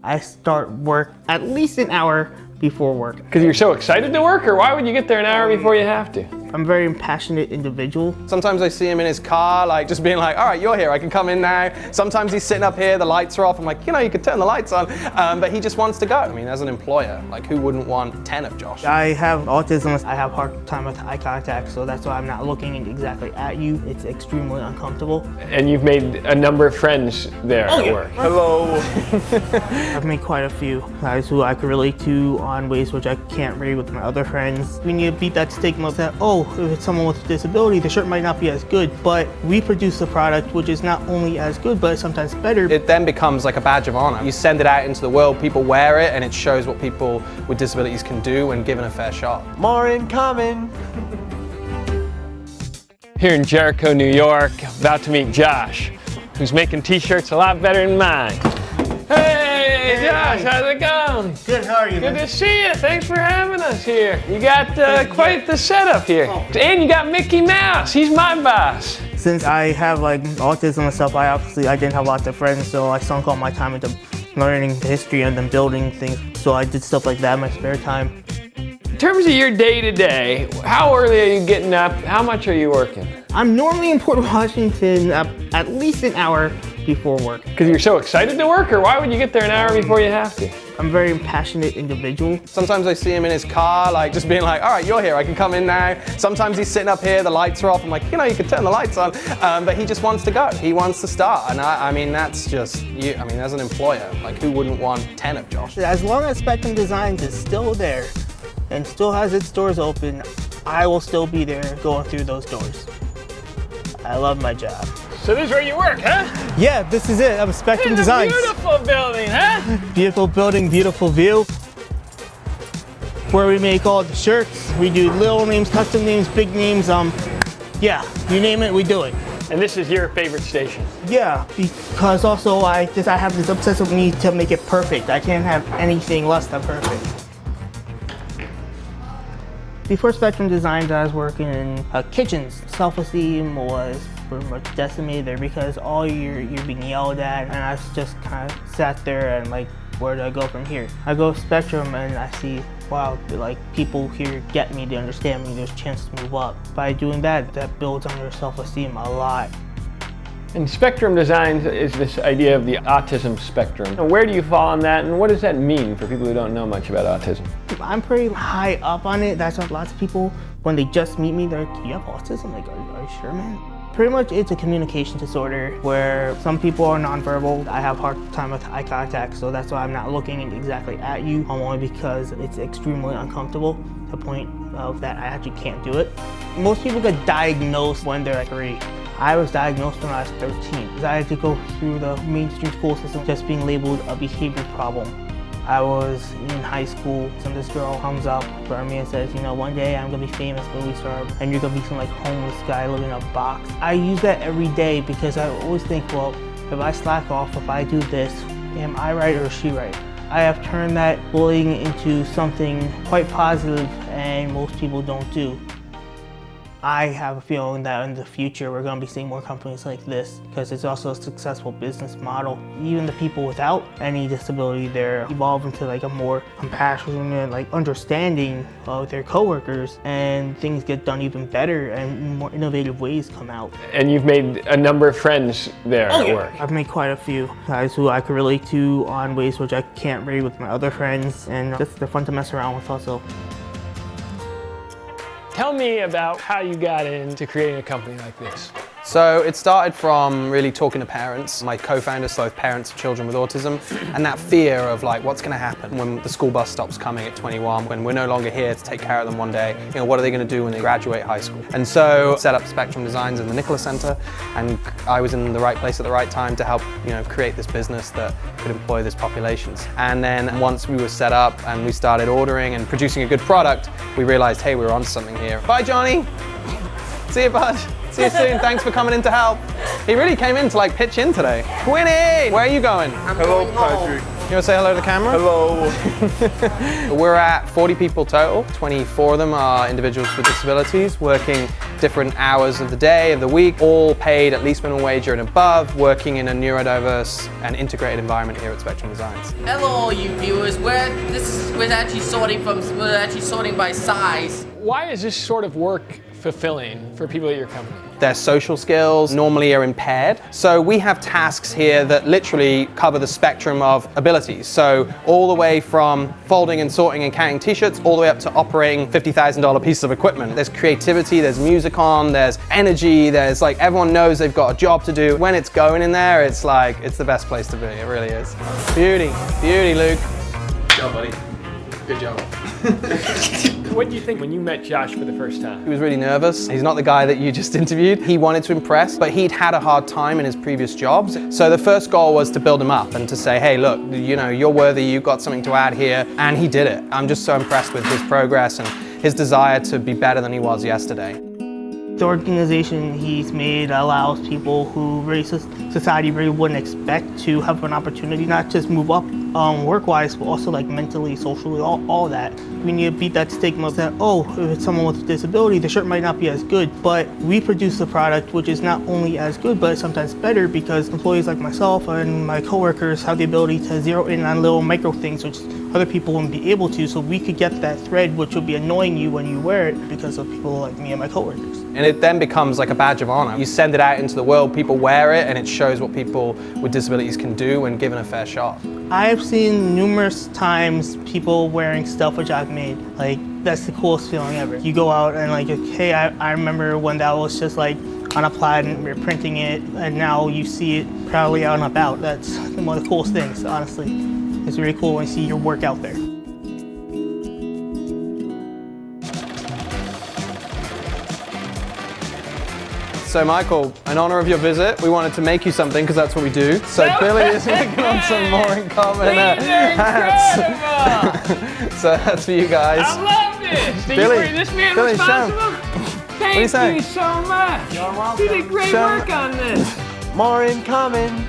I start work at least an hour before work. Because you're so excited to work, or why would you get there an hour before you have to? I'm a very passionate individual. Sometimes I see him in his car, like just being like, all right, you're here, I can come in now. Sometimes he's sitting up here, the lights are off. I'm like, you know, you could turn the lights on. But he just wants to go. I mean, as an employer, like who wouldn't want 10 of Josh? I have autism. I have a hard time with eye contact, so that's why I'm not looking exactly at you. It's extremely uncomfortable. And you've made a number of friends there at work. Hello. I've made quite a few guys who I could relate to on ways which I can't relate with my other friends. We need to beat that stigma that, oh, if it's someone with a disability, the shirt might not be as good, but we produce a product which is not only as good, but sometimes better. It then becomes like a badge of honor. You send it out into the world, people wear it, and it shows what people with disabilities can do when given a fair shot. More incoming. Here in Jericho, New York, about to meet Josh, who's making t-shirts a lot better than mine. Hey, Josh, how's it going? Good, how are you? Good to see you. Thanks for having us here. You got quite the setup here. And you got Mickey Mouse. He's my boss. Since I have like autism and stuff, I didn't have lots of friends, so I sunk all my time into learning the history and then building things. So I did stuff like that in my spare time. In terms of your day-to-day, how early are you getting up? How much are you working? I'm normally in Port Washington at least an hour before work. Because you're so excited to work, or why would you get there an hour before you have to? I'm a very passionate individual. Sometimes I see him in his car, like just being like, all right, you're here, I can come in now. Sometimes he's sitting up here, the lights are off. I'm like, you know, you could turn the lights on. But he just wants to go. He wants to start. And I mean, that's just you. I mean, as an employer, like who wouldn't want 10 of Josh? As long as Spectrum Designs is still there and still has its doors open, I will still be there going through those doors. I love my job. So this is where you work, huh? Yeah, this is it. I'm Spectrum Designs. Beautiful building, huh? Beautiful building, beautiful view. Where we make all the shirts. We do little names, custom names, big names. Yeah, you name it, we do it. And this is your favorite station? Yeah, because also I have this obsessive need to make it perfect. I can't have anything less than perfect. Before Spectrum Designs, I was working in kitchens. Self-esteem was pretty much decimated there because all you're being yelled at, and I just kind of sat there and like, where do I go from here? I go to Spectrum and I see, wow, like people here get me, they understand me, there's a chance to move up. By doing that, that builds on your self-esteem a lot. And Spectrum Designs is this idea of the autism spectrum. And where do you fall on that, and what does that mean for people who don't know much about autism? I'm pretty high up on it. That's why lots of people, when they just meet me, they're like, do you have autism? Like, are you sure, man? Pretty much it's a communication disorder where some people are nonverbal. I have a hard time with eye contact, so that's why I'm not looking exactly at you, only because it's extremely uncomfortable to the point of that I actually can't do it. Most people get diagnosed when they're like 3. I was diagnosed when I was 13. I had to go through the mainstream school system just being labeled a behavior problem. I was in high school, and this girl comes up for me and says, you know, one day I'm gonna be famous movie star and you're gonna be some like homeless guy living in a box. I use that every day because I always think, well, if I slack off, if I do this, am I right or is she right? I have turned that bullying into something quite positive and most people don't do. I have a feeling that in the future we're going to be seeing more companies like this because it's also a successful business model. Even the people without any disability, they're evolving to like a more compassionate, like understanding of their coworkers, and things get done even better and more innovative ways come out. And you've made a number of friends there at work. I've made quite a few guys who I could relate to on ways which I can't relate with my other friends, and just they're fun to mess around with also. Tell me about how you got into creating a company like this. So it started from really talking to parents. My co-founders, so parents of children with autism, and that fear of like, what's going to happen when the school bus stops coming at 21, when we're no longer here to take care of them one day. You know, what are they going to do when they graduate high school? And so set up Spectrum Designs in the Nicholas Center, and I was in the right place at the right time to help, you know, create this business that could employ this populations. And then once we were set up and we started ordering and producing a good product, we realized, hey, we were onto something here. Bye, Johnny. See you, bud. See you soon. Thanks for coming in to help. He really came in to like pitch in today. Quinny, where are you going? Hello, Patrick. You want to say hello to the camera? Hello. We're at 40 people total. 24 of them are individuals with disabilities working different hours of the day, of the week, all paid at least minimum wage and above, working in a neurodiverse and integrated environment here at Spectrum Designs. Hello, all you viewers. We're actually sorting by size. Why is this sort of work fulfilling for people at your company? Their social skills normally are impaired. So we have tasks here that literally cover the spectrum of abilities. So all the way from folding and sorting and counting t-shirts, all the way up to operating $50,000 pieces of equipment. There's creativity, there's music on, there's energy, there's like, everyone knows they've got a job to do. When it's going in there, it's like, it's the best place to be, it really is. Beauty, beauty, Luke. Good job, buddy. Good job. What did you think when you met Josh for the first time? He was really nervous. He's not the guy that you just interviewed. He wanted to impress, but he'd had a hard time in his previous jobs. So the first goal was to build him up and to say, hey, look, you know, you're worthy, you've got something to add here. And he did it. I'm just so impressed with his progress and his desire to be better than he was yesterday. The organization he's made allows people who society really wouldn't expect to have an opportunity, not just move up work-wise, but also like mentally, socially, all that. We need to beat that stigma that, oh, if it's someone with a disability, the shirt might not be as good, but we produce a product which is not only as good, but sometimes better because employees like myself and my coworkers have the ability to zero in on little micro things which other people wouldn't be able to, so we could get that thread which would be annoying you when you wear it because of people like me and my coworkers. And it then becomes like a badge of honor. You send it out into the world, people wear it, and it shows what people with disabilities can do when given a fair shot. I've seen numerous times people wearing stuff which I've made. Like, that's the coolest feeling ever. You go out and like, hey, I remember when that was just like on a plaid and we're printing it, and now you see it proudly out and about. That's one of the coolest things, honestly. It's really cool when you see your work out there. So Michael, in honor of your visit, we wanted to make you something because that's what we do. So Billy is working on some more in common hats. So that's for you guys. I love this! Billy, This man Billy, responsible? Thank saying? you so much! You did great work on this! More incoming.